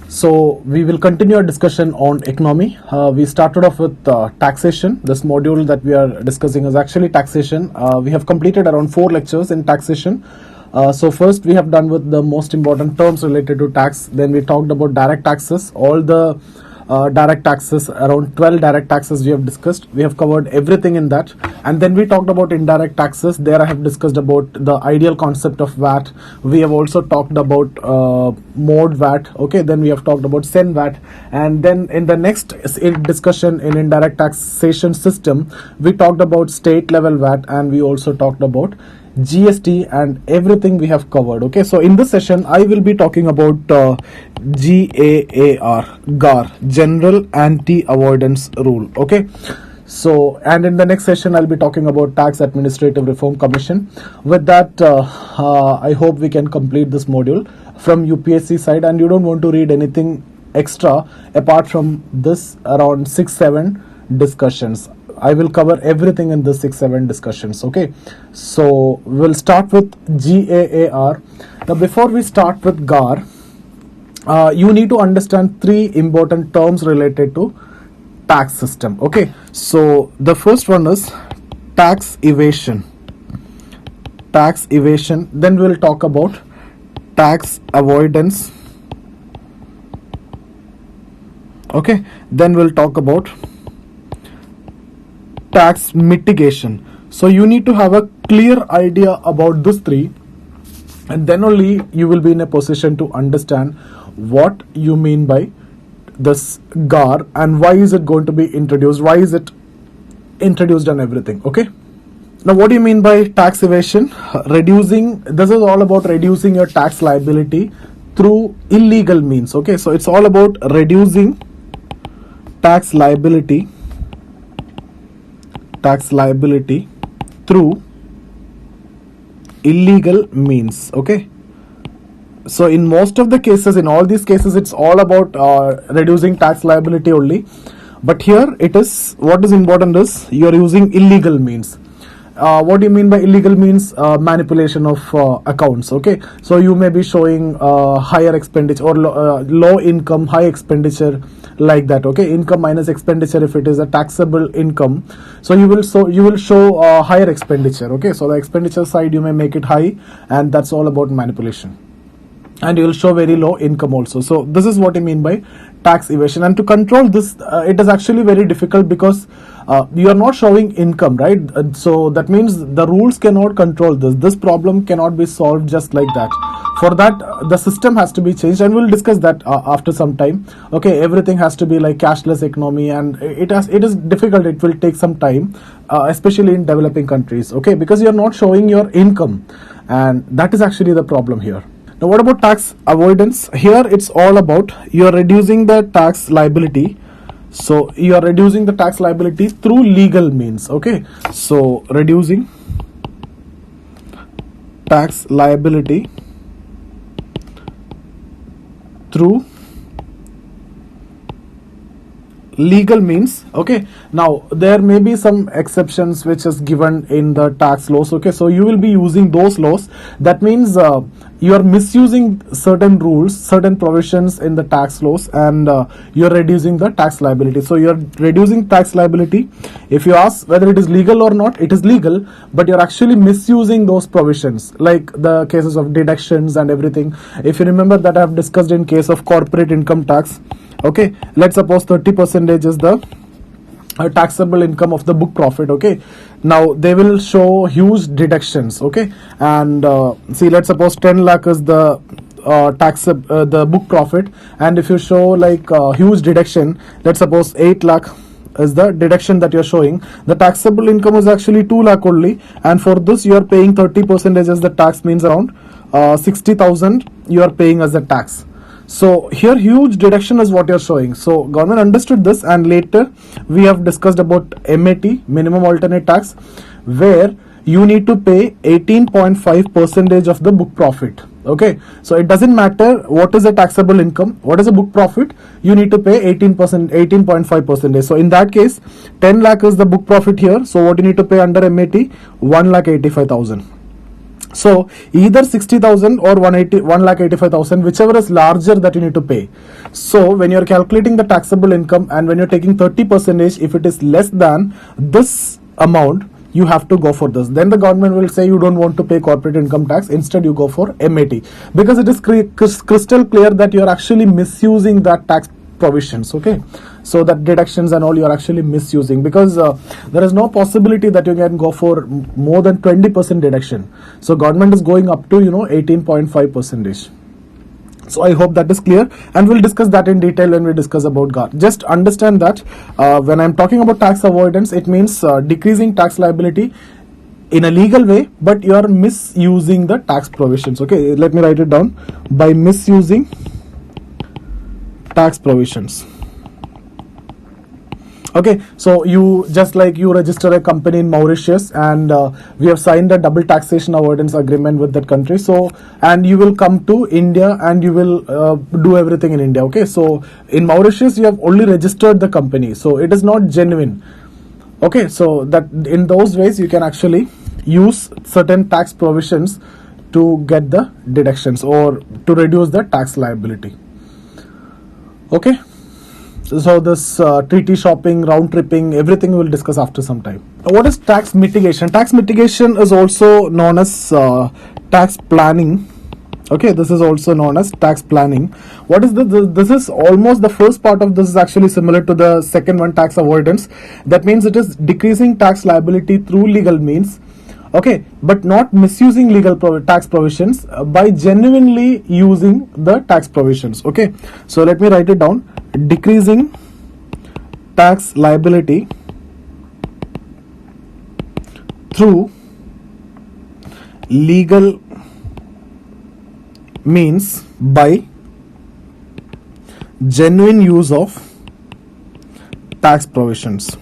So we will continue our discussion on economy. We started off with taxation. This module that we are discussing is actually taxation. We have completed around 4 lectures in taxation. So first we have done with the most important terms related to tax. Then we talked about direct taxes, all the direct taxes, around 12 direct taxes we have discussed. We have covered everything in that. And then we talked about indirect taxes. There I have discussed about the ideal concept of VAT. We have also talked about mode VAT. Okay, then we have talked about sen VAT. And then in the next discussion in indirect taxation system, we talked about state level VAT, and we also talked about GST, and everything we have covered. Okay, so in this session I will be talking about GAAR, General Anti-Avoidance Rule. Okay, so and in the next session I'll be talking about Tax Administrative Reform Commission. With that, I hope we can complete this module from UPSC side, and you don't want to read anything extra apart from this around 6-7 discussions. I will cover everything in the 6-7 discussions. Okay, so we'll start with GAAR. Now before we start with GAAR, you need to understand 3 important terms related to tax system. Okay, so the first one is tax evasion. Then we'll talk about tax avoidance. Okay, then we'll talk about tax mitigation. So you need to have a clear idea about these 3, and then only you will be in a position to understand what you mean by this GAAR and why is it going to be introduced, why is it introduced and everything. Okay, now what do you mean by tax evasion? This is all about reducing your tax liability through illegal means. Okay, so it's all about reducing tax liability through illegal means. Okay, so in most of the cases, in all these cases, it's all about reducing tax liability only, but here it is, what is important is you are using illegal means. What do you mean by illegal means? Manipulation of accounts. Okay, so you may be showing higher expenditure or low income, high expenditure, like that. Okay, income minus expenditure, if it is a taxable income, so you will show higher expenditure. Okay, so the expenditure side you may make it high, and that's all about manipulation, and you will show very low income also. So this is what I mean by tax evasion. And to control this, it is actually very difficult because you are not showing income, right? So that means the rules cannot control this problem cannot be solved just like that. For that, the system has to be changed, and we'll discuss that after some time. Okay, everything has to be like cashless economy, and it is difficult. It will take some time, especially in developing countries. Okay, because you're not showing your income, and that is actually the problem here. Now what about tax avoidance? Here it's all about you're reducing the tax liability. So you are reducing the tax liability through legal means. Okay, so reducing tax liability through legal means. Okay, now there may be some exceptions which is given in the tax laws. Okay, so you will be using those laws. That means you are misusing certain rules, certain provisions in the tax laws, and you are reducing the tax liability. So you are reducing tax liability. If you ask whether it is legal or not, it is legal, but you are actually misusing those provisions, like the cases of deductions and everything. If you remember that I have discussed in case of corporate income tax. Okay, let's suppose 30% is the taxable income of the book profit. Okay, now they will show huge deductions. Okay, and see, let's suppose 10 lakh is the the book profit, and if you show like huge deduction, let's suppose 8 lakh is the deduction that you're showing, the taxable income is actually 2 lakh only, and for this you are paying 30% as the tax, means around 60,000 you are paying as the tax. So here huge deduction is what you're showing. So government understood this, and later we have discussed about MAT, minimum alternate tax, where you need to pay 18.5% of the book profit. Okay, so it doesn't matter what is the taxable income, what is the book profit, you need to pay 18.5%. So in that case, 10 lakh is the book profit here. So what you need to pay under MAT? 1,85,000. So either 60,000 or 1,85,000, whichever is larger that you need to pay. So when you're calculating the taxable income and when you're taking 30%, if it is less than this amount, you have to go for this. Then the government will say you don't want to pay corporate income tax. Instead, you go for MAT, because it is crystal clear that you're actually misusing that tax provisions. Okay, so that deductions and all you're actually misusing, because there is no possibility that you can go for more than 20% deduction. So government is going up to 18.5%. So I hope that is clear, and we'll discuss that in detail when we discuss about GAAR. Just understand that when I'm talking about tax avoidance, it means decreasing tax liability in a legal way, but you are misusing the tax provisions. Okay, let me write it down. By misusing tax provisions. Okay, so you just like you register a company in Mauritius, and we have signed a double taxation avoidance agreement with that country. So, and you will come to India and you will do everything in India. Okay, so in Mauritius you have only registered the company, so it is not genuine. Okay, so that in those ways you can actually use certain tax provisions to get the deductions or to reduce the tax liability. Okay. So this treaty shopping, round tripping, everything we'll discuss after some time. What is tax mitigation? Tax mitigation is also known as tax planning. Okay, this is also known as tax planning. What is this is almost the first part of this is actually similar to the second one, tax avoidance. That means it is decreasing tax liability through legal means. Okay, but not misusing legal tax provisions by genuinely using the tax provisions. Okay, so let me write it down. Decreasing tax liability through legal means by genuine use of tax provisions.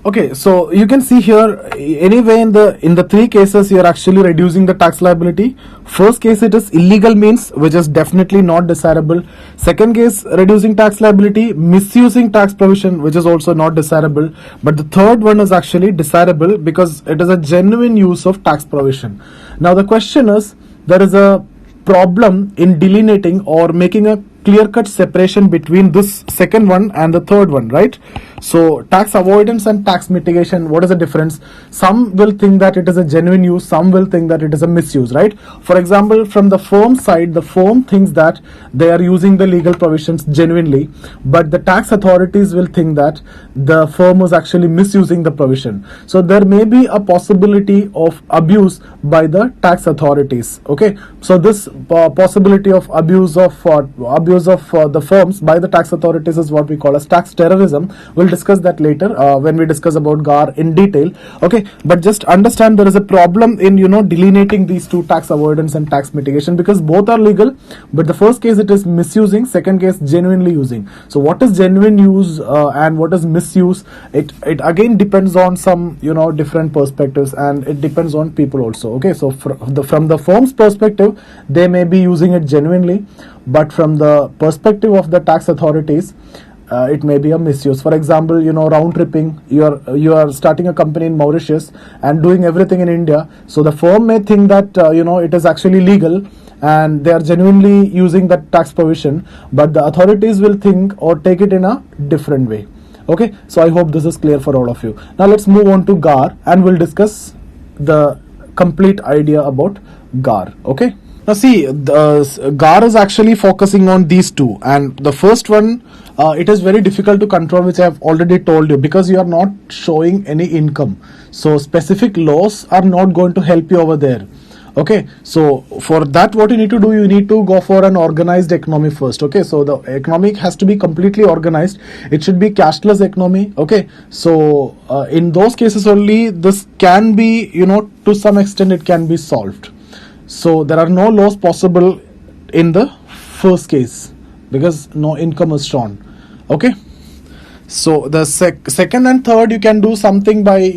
Okay, so you can see here, anyway in the three cases you are actually reducing the tax liability. First case, it is illegal means, which is definitely not desirable. Second case, reducing tax liability, misusing tax provision, which is also not desirable. But the third one is actually desirable because it is a genuine use of tax provision. Now the question is, there is a problem in delineating or making a clear-cut separation between this second one and the third one, right? So tax avoidance and tax mitigation, what is the difference? Some will think that it is a genuine use, some will think that it is a misuse, right? For example, from the firm side, the firm thinks that they are using the legal provisions genuinely, but the tax authorities will think that the firm was actually misusing the provision. So there may be a possibility of abuse by the tax authorities. Okay, so this possibility of abuse of the firms by the tax authorities is what we call as tax terrorism. We'll discuss that later when we discuss about GAAR in detail. Okay, but just understand there is a problem in delineating these two, tax avoidance and tax mitigation, because both are legal, but the first case it is misusing, second case genuinely using. So what is genuine use and what is misuse? It again depends on some different perspectives, and it depends on people also. Okay, so from the firm's perspective, they may be using it genuinely, but from the perspective of the tax authorities, it may be a misuse. For example, round tripping, you are starting a company in Mauritius and doing everything in India. So the firm may think that it is actually legal and they are genuinely using that tax provision, but the authorities will think or take it in a different way. Okay, so I hope this is clear for all of you. Now let's move on to GAAR and we'll discuss the complete idea about GAAR. Okay. Now see, the GAAR is actually focusing on these two, and the first one, it is very difficult to control, which I have already told you, because you are not showing any income. So specific laws are not going to help you over there. Okay, so for that what you need to do, you need to go for an organized economy first. Okay, so the economy has to be completely organized. It should be cashless economy. Okay, so in those cases only this can be, to some extent it can be solved. So there are no laws possible in the first case because no income is shown. Okay, so the second and third you can do something by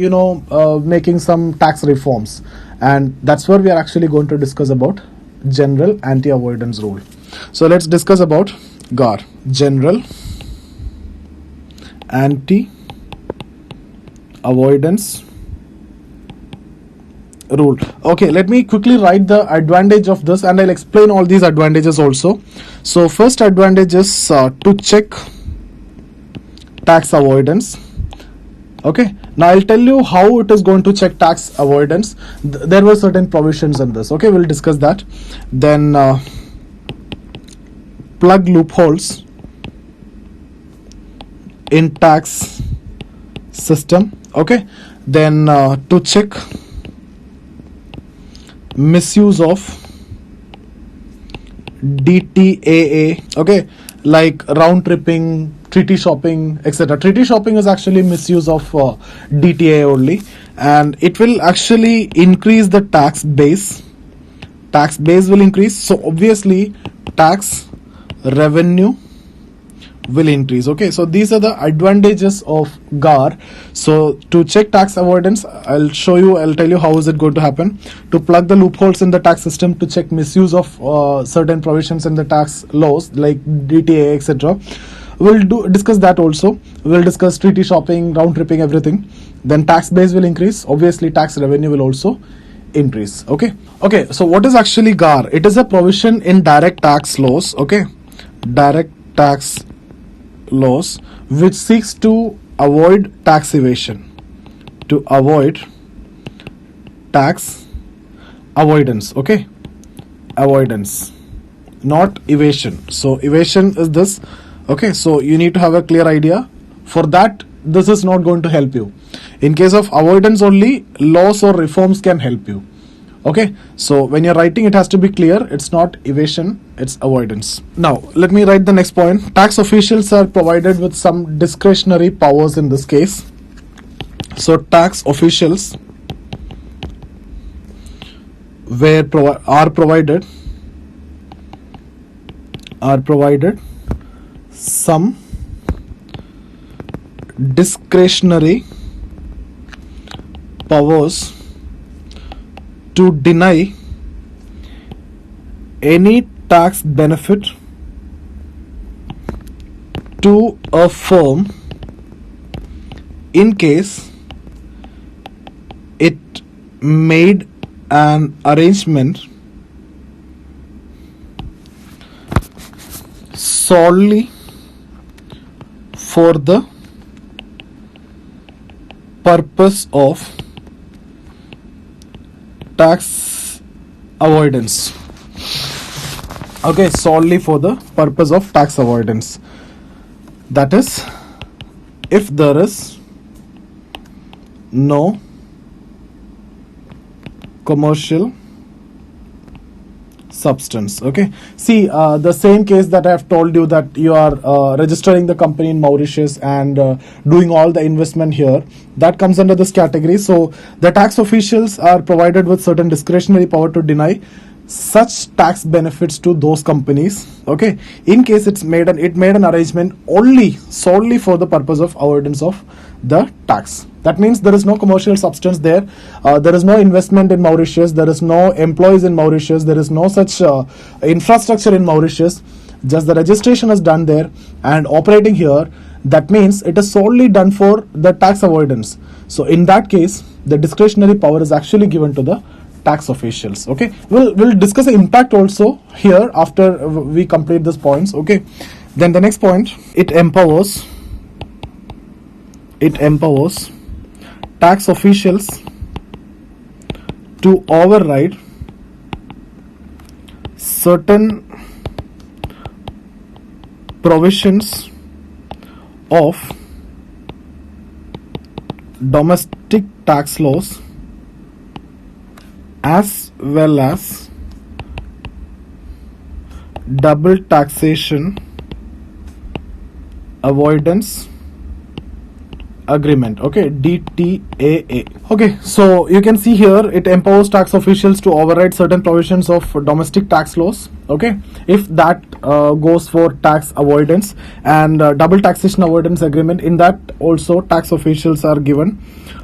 making some tax reforms, and that's where we are actually going to discuss about General Anti-Avoidance Rule. So let's discuss about GAAR, General Anti-Avoidance rule. Okay, let me quickly write the advantage of this and I'll explain all these advantages also. So first advantage is to check tax avoidance. Okay, now I'll tell you how it is going to check tax avoidance. There were certain provisions in this. Okay, we'll discuss that. Then plug loopholes in tax system. Okay, then to check misuse of DTAA. Okay, like round tripping, treaty shopping, etc. Treaty shopping is actually misuse of DTAA only, and it will actually increase the tax base. Tax base will increase, so obviously tax revenue will increase. Okay, so these are the advantages of GAAR. So to check tax avoidance, I'll tell you how is it going to happen. To plug the loopholes in the tax system, to check misuse of certain provisions in the tax laws like DTA, etc. We'll discuss that also. We'll discuss treaty shopping, round tripping, everything. Then tax base will increase. Obviously tax revenue will also increase. Okay, so what is actually GAAR? It is a provision in direct tax laws. Okay, direct tax laws which seeks to avoid tax evasion, to avoid tax avoidance. Okay, avoidance, not evasion. So evasion is this. Okay, so you need to have a clear idea. For that, this is not going to help you. In case of avoidance only, laws or reforms can help you. Okay, so when you're writing, it has to be clear. It's not evasion, it's avoidance. Now let me write the next point. Tax officials are provided with some discretionary powers in this case. So tax officials are provided some discretionary powers to deny any tax benefit to a firm in case it made an arrangement solely for the purpose of tax avoidance. Okay, solely for the purpose of tax avoidance. That is, if there is no commercial substance. Okay, see the same case that I have told you, that you are registering the company in Mauritius and doing all the investment here, that comes under this category. So the tax officials are provided with certain discretionary power to deny such tax benefits to those companies. Okay, in case it made an arrangement solely for the purpose of avoidance of the tax. That means there is no commercial substance there. There is no investment in Mauritius. There is no employees in Mauritius. There is no such infrastructure in Mauritius. Just the registration is done there and operating here. That means it is solely done for the tax avoidance. So in that case, the discretionary power is actually given to the tax officials. Okay, we'll discuss the impact also here after we complete these points. Okay, then the next point, it empowers tax officials to override certain provisions of domestic tax laws as well as double taxation avoidance agreement. Okay, DTAA. Okay, so you can see here it empowers tax officials to override certain provisions of domestic tax laws. Okay, if that goes for tax avoidance, and double taxation avoidance agreement, in that also tax officials are given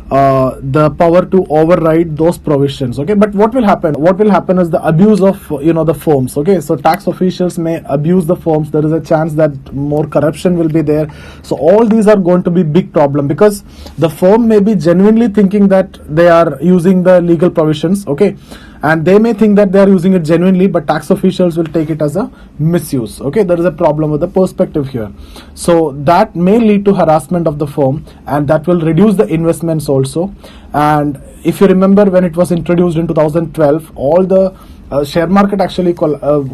the power to override those provisions. Okay, but what will happen is the abuse of the firms. Okay, so tax officials may abuse the firms. There is a chance that more corruption will be there. So all these are going to be big problem, because the firm may be genuinely thinking that they are using the legal provisions. Okay, and they may think that they are using it genuinely, but tax officials will take it as a misuse. Okay, there is a problem with the perspective here. So that may lead to harassment of the firm, and that will reduce the investments also. And if you remember, when it was introduced in 2012, all the share market actually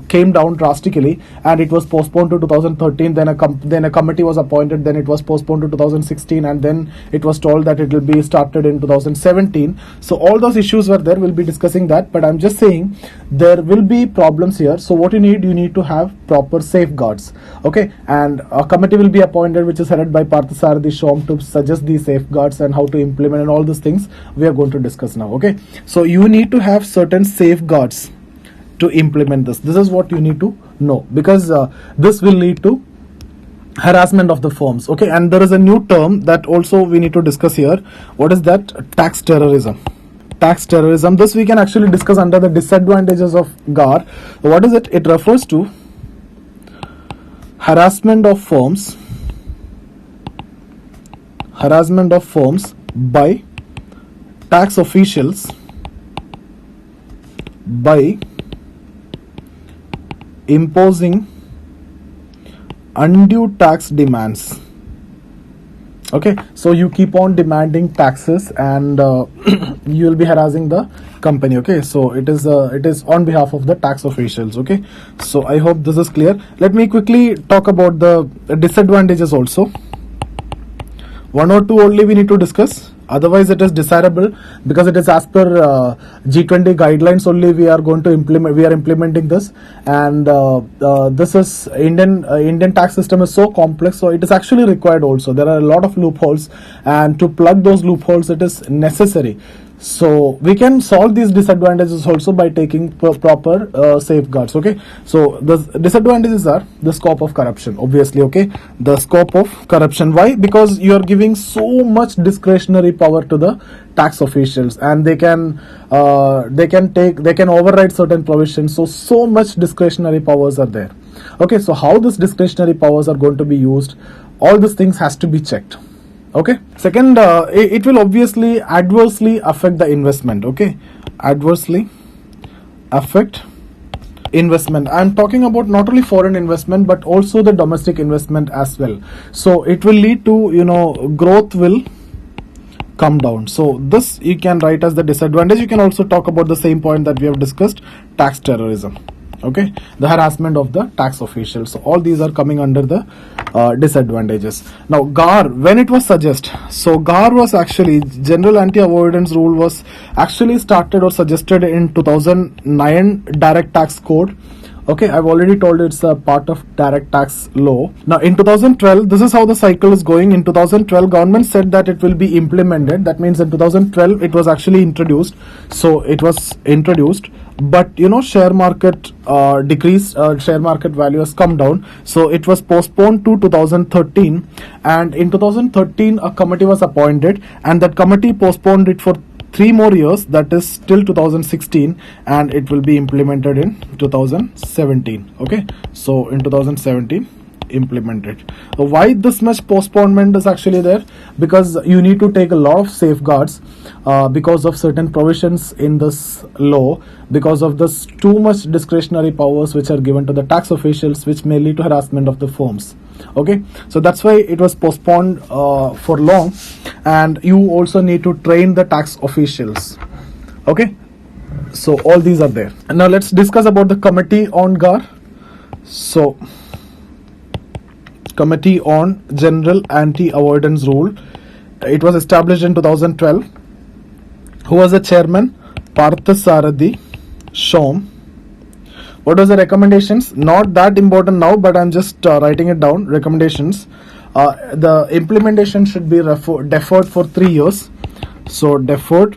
came down drastically, and it was postponed to 2013. Then a committee was appointed. Then it was postponed to 2016, and then it was told that it will be started in 2017. So all those issues were there. We'll be discussing that, but I'm just saying there will be problems here. So what you need to have proper safeguards. Okay, and a committee will be appointed, which is headed by Parthasarathi Shom, to suggest these safeguards and how to implement and all these things we are going to discuss now. Okay, so you need to have certain safeguards to implement this. This is what you need to know, because this will lead to harassment of the firms. Okay, and there is a new term that also we need to discuss here. What is that? Tax terrorism. Tax terrorism. This we can actually discuss under the disadvantages of GAAR. What is it? It refers to harassment of firms by tax officials by imposing undue tax demands. Okay, so you keep on demanding taxes, and you will be harassing the company. Okay, so it is on behalf of the tax officials. Okay, so I hope this is clear. Let me quickly talk about the disadvantages also. One or two only we need to discuss. Otherwise, it is desirable, because it is as per G20 guidelines only we are going to implement. We are implementing this, and this is Indian tax system is so complex, so it is actually required also. There are a lot of loopholes, and to plug those loopholes, it is necessary. So we can solve these disadvantages also by taking proper safeguards. Okay, so the disadvantages are the scope of corruption, obviously. Okay, the scope of corruption. Why? Because you are giving so much discretionary power to the tax officials, and they can override certain provisions. So much discretionary powers are there. Okay, so how these discretionary powers are going to be used, all these things has to be checked. Okay, second, it will obviously adversely affect the investment. Okay, adversely affect investment. I'm talking about not only foreign investment, but also the domestic investment as well. So it will lead to, growth will come down. So this you can write as the disadvantage. You can also talk about the same point that we have discussed, tax terrorism. Okay, the harassment of the tax officials. So all these are coming under the disadvantages. Now GAAR, when it was suggested, so GAAR was actually, General Anti-Avoidance Rule was actually started or suggested in 2009 Direct Tax Code. Okay, I've already told it's a part of direct tax law. Now in 2012, this is how the cycle is going. In 2012, government said that it will be implemented. That means in 2012 it was actually introduced. So it was introduced, but share market decreased, share market value has come down, so it was postponed to 2013. And in 2013 a committee was appointed, and that committee postponed it for 3 more years, that is till 2016, and it will be implemented in 2017. Okay, so in 2017 implemented. Why this much postponement is actually there? Because you need to take a lot of safeguards because of certain provisions in this law, because of this too much discretionary powers which are given to the tax officials, which may lead to harassment of the firms. Okay, so that's why it was postponed for long, and you also need to train the tax officials. Okay, so all these are there. And now let's discuss about the committee on GAAR. So Committee on General Anti-Avoidance Rule, it was established in 2012. Who was the chairman? Parthasarathi Shom. What was the recommendations? Not that important now, but I'm just writing it down. Recommendations. The implementation should be deferred for 3 years. So deferred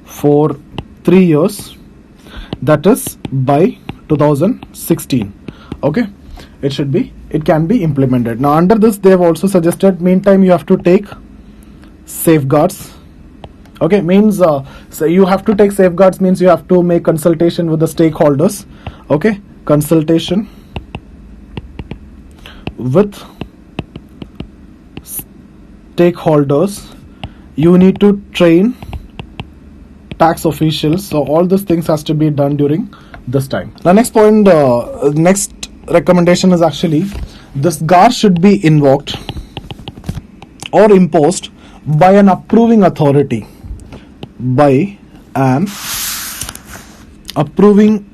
for 3 years. That is by 2016. Okay, it can be implemented. Now under this, they have also suggested, meantime you have to take safeguards. Okay, means so you have to take safeguards, means you have to make consultation with the stakeholders. Okay, consultation with stakeholders. You need to train tax officials. So all these things has to be done during this time. The next point, next recommendation is actually this GAAR should be invoked or imposed by an approving authority. By an approving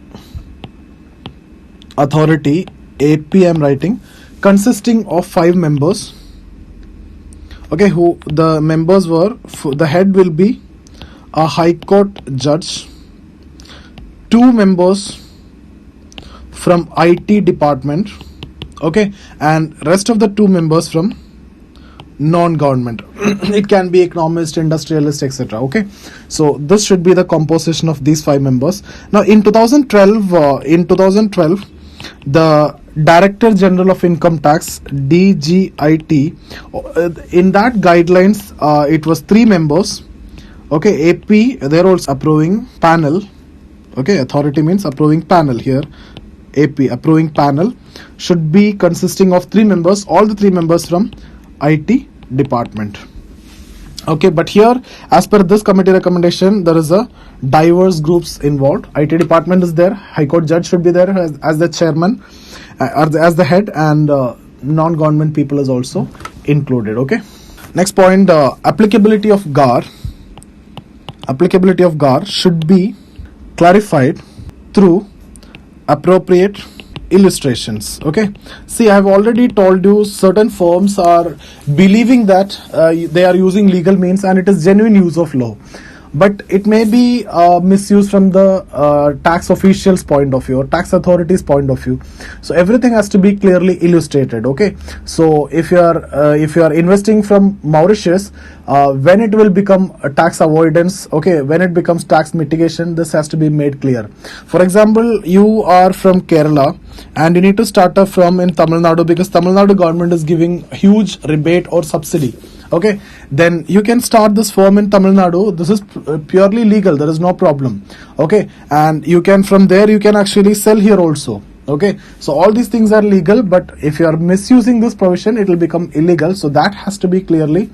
authority, APM writing, consisting of 5 members. Okay, who the members were, the head will be a High Court judge, 2 members from IT department, okay, and rest of the 2 members from non-government. It can be economist, industrialist, etc. Okay, so this should be the composition of these 5 members. Now in 2012, the Director General of Income Tax, DGIT, in that guidelines, it was 3 members. Okay, AP, they're also approving panel. Okay, authority means approving panel here. AP, approving panel, should be consisting of 3 members, all the 3 members from IT department. Okay, but here as per this committee recommendation, there is a diverse groups involved. IT department is there, High Court judge should be there as the chairman, as the head, and non-government people is also included. Okay, next point, applicability of GAAR. Applicability of GAAR should be clarified through appropriate illustrations. Okay, see, I have already told you certain firms are believing that they are using legal means and it is genuine use of law, but it may be misused from the tax officials point of view or tax authorities point of view. So everything has to be clearly illustrated. Okay, so if you are investing from Mauritius, when it will become a tax avoidance, okay, when it becomes tax mitigation, this has to be made clear. For example, you are from Kerala and you need to start up from in Tamil Nadu because Tamil Nadu government is giving huge rebate or subsidy. Okay, then you can start this firm in Tamil Nadu. This is purely legal, there is no problem. Okay, and you can, from there you can actually sell here also. Okay, so all these things are legal, but if you are misusing this provision, it will become illegal. So that has to be clearly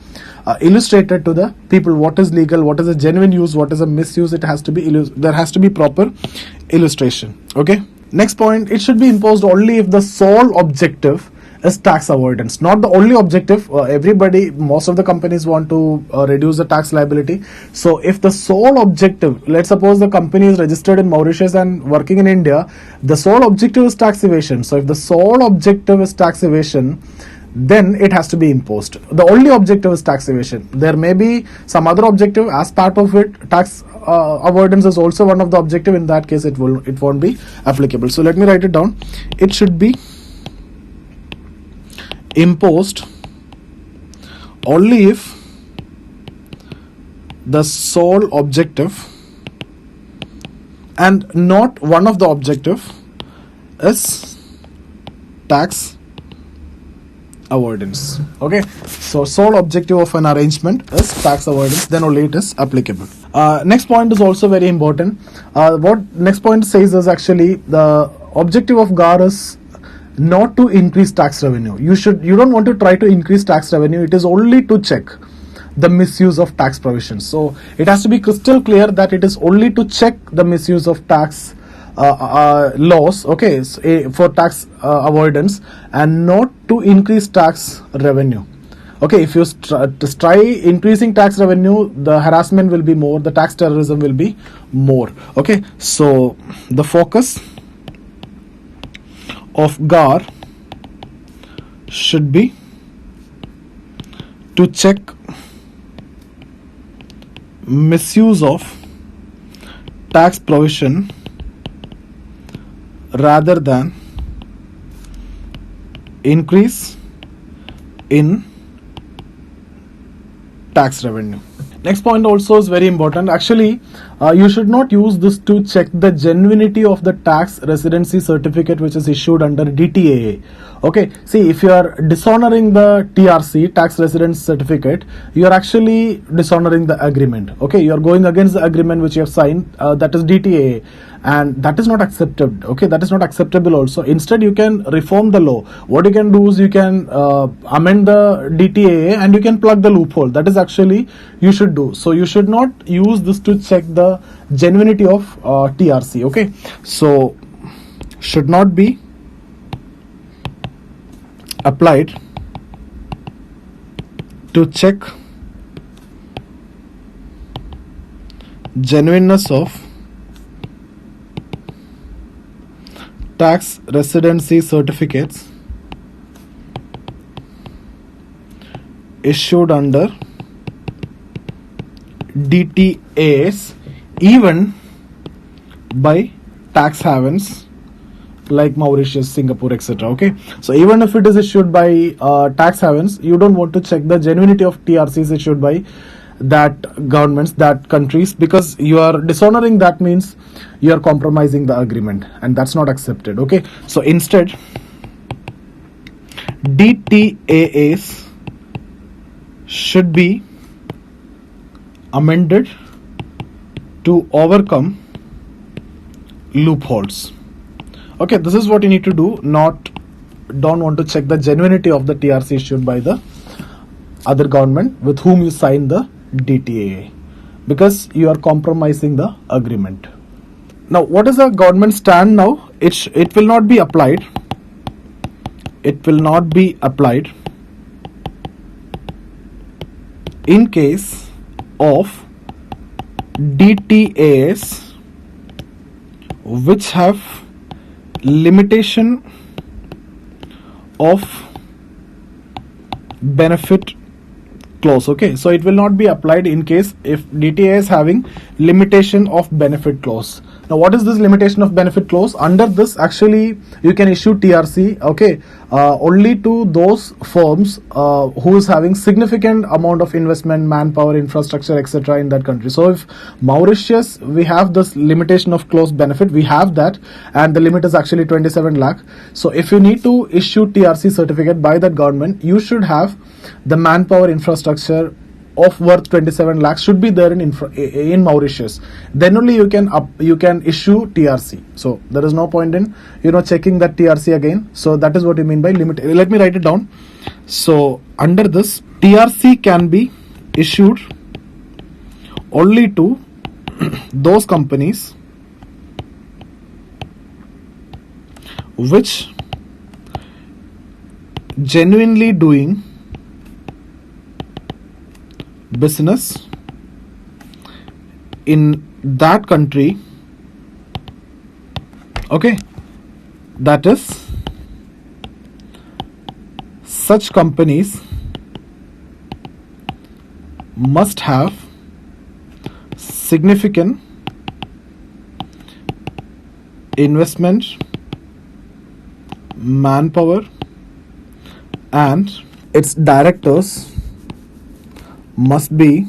illustrated to the people, what is legal, what is a genuine use, what is a misuse. It has to be there has to be proper illustration. Okay, next point, it should be imposed only if the sole objective is tax avoidance, not the only objective. Most of the companies want to reduce the tax liability. So if the sole objective, let's suppose the company is registered in Mauritius and working in India, the sole objective is tax evasion. So if the sole objective is tax evasion, then it has to be imposed. The only objective is tax evasion. There may be some other objective as part of it. Tax avoidance is also one of the objective. In that case, it won't be applicable. So let me write it down. It should be imposed only if the sole objective and not one of the objective is tax avoidance. Okay, so sole objective of an arrangement is tax avoidance, then only it is applicable. Next point is also very important. What next point says is actually the objective of GAAR is not to increase tax revenue. You don't want to try to increase tax revenue. It is only to check the misuse of tax provisions. So it has to be crystal clear that it is only to check the misuse of tax laws, okay, for tax avoidance, and not to increase tax revenue. Okay, if you try increasing tax revenue, the harassment will be more, the tax terrorism will be more. Okay, so the focus of GAAR should be to check misuse of tax provision rather than increase in tax revenue. Next point also is very important. Actually, you should not use this to check the genuinity of the tax residency certificate which is issued under DTAA. Okay, see, if you are dishonoring the TRC, tax residence certificate, you are actually dishonoring the agreement. Okay, you are going against the agreement which you have signed, that is DTAA, and that is not accepted. Okay, that is not acceptable also. Instead, you can reform the law. What you can do is you can amend the DTAA and you can plug the loophole. That is actually you should do. So you should not use this to check the genuinity of TRC. Okay, so should not be applied to check genuineness of tax residency certificates issued under DTAAs, even by tax havens like Mauritius, Singapore, etc. Okay, so even if it is issued by tax havens, you don't want to check the genuinity of TRCs issued by that governments, that countries, because you are dishonoring. That means you are compromising the agreement, and that's not accepted. Okay, so instead, DTAAs should be amended to overcome loopholes. Okay, this is what you need to do. Don't want to check the genuinity of the TRC issued by the other government with whom you signed the DTAA, because you are compromising the agreement. Now, what is the government stand now? It will not be applied. It will not be applied in case of DTAAs which have limitation of benefit clause. Okay, so it will not be applied in case if DTA is having limitation of benefit clause. Now, what is this limitation of benefit clause? Under this, actually, you can issue TRC, okay, only to those firms who is having significant amount of investment, manpower, infrastructure, etc. in that country. So, if Mauritius, we have this limitation of clause benefit, we have that, and the limit is actually 27 lakh. So, if you need to issue TRC certificate by that government, you should have the manpower, infrastructure of worth 27 lakhs should be there in Mauritius. Then only you can issue TRC. So there is no point in checking that TRC again. So that is what you mean by limit. Let me write it down. So under this, TRC can be issued only to those companies which genuinely doing business in that country. Okay, that is, such companies must have significant investment, manpower, and its directors must be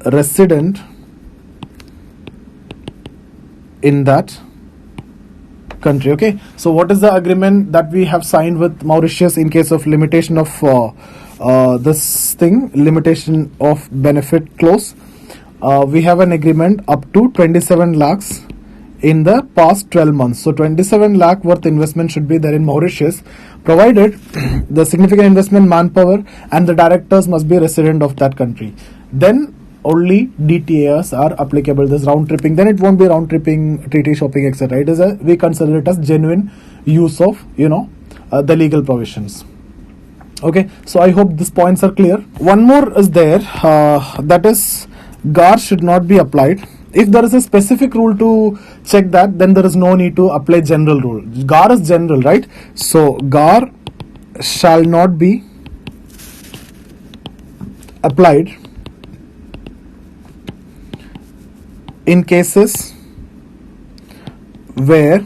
resident in that country. Okay, so what is the agreement that we have signed with Mauritius in case of limitation of this thing, limitation of benefit clause? We have an agreement up to 27 lakhs in the past 12 months. So 27 lakh worth investment should be there in Mauritius, provided the significant investment, manpower, and the directors must be resident of that country. Then only DTAs are applicable. This round tripping, then it won't be round tripping, treaty shopping, etc. It is we consider it as genuine use of the legal provisions. Okay, so I hope these points are clear. One more is there, that is GAAR should not be applied. If there is a specific rule to check that, then there is no need to apply general rule. GAAR is general, right? So GAAR shall not be applied in cases where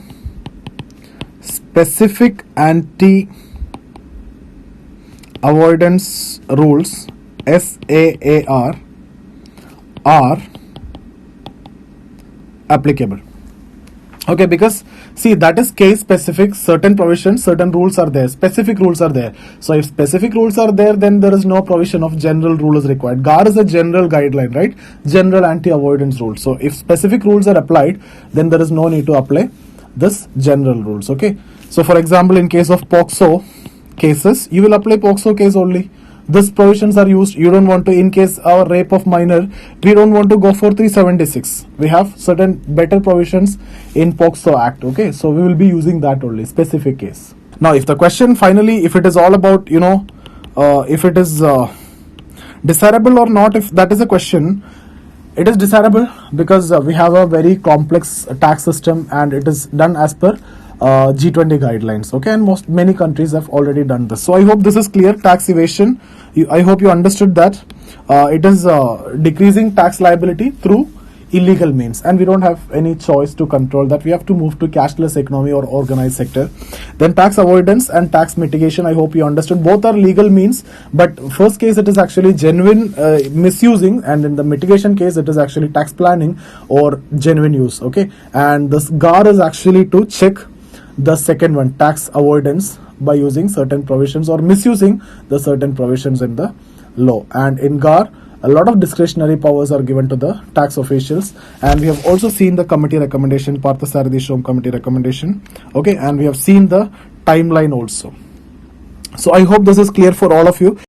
specific anti-avoidance rules SAAR are applicable. Okay, because See, that is case specific. Certain provisions, certain rules are there. Specific rules are there. So if specific rules are there, then there is no provision of general rule is required. GAAR is a general guideline, right? General Anti-Avoidance Rule. So if specific rules are applied, then there is no need to apply this general rules. Okay. So for example, in case of POCSO cases, you will apply POCSO case only. These provisions are used. You don't want to, in case of rape of minor, we don't want to go for 376. We have certain better provisions in POCSO Act. Okay, so we will be using that only, specific case. Now, if the question finally, if it is all about, if it is desirable or not, if that is a question, it is desirable because we have a very complex tax system and it is done as per G20 guidelines. Okay, and many countries have already done this. So I hope this is clear. Tax evasion, I hope you understood that it is decreasing tax liability through illegal means, and we don't have any choice to control that. We have to move to cashless economy or organized sector. Then tax avoidance and tax mitigation, I hope you understood. Both are legal means, but first case it is actually genuine misusing, and in the mitigation case it is actually tax planning or genuine use. Okay, and this GAAR is actually to check the second one, tax avoidance, by using certain provisions or misusing the certain provisions in the law. And in GAAR, a lot of discretionary powers are given to the tax officials, and we have also seen the committee recommendation, Parthasarathi Shom committee recommendation. Okay, and we have seen the timeline also. So I hope this is clear for all of you.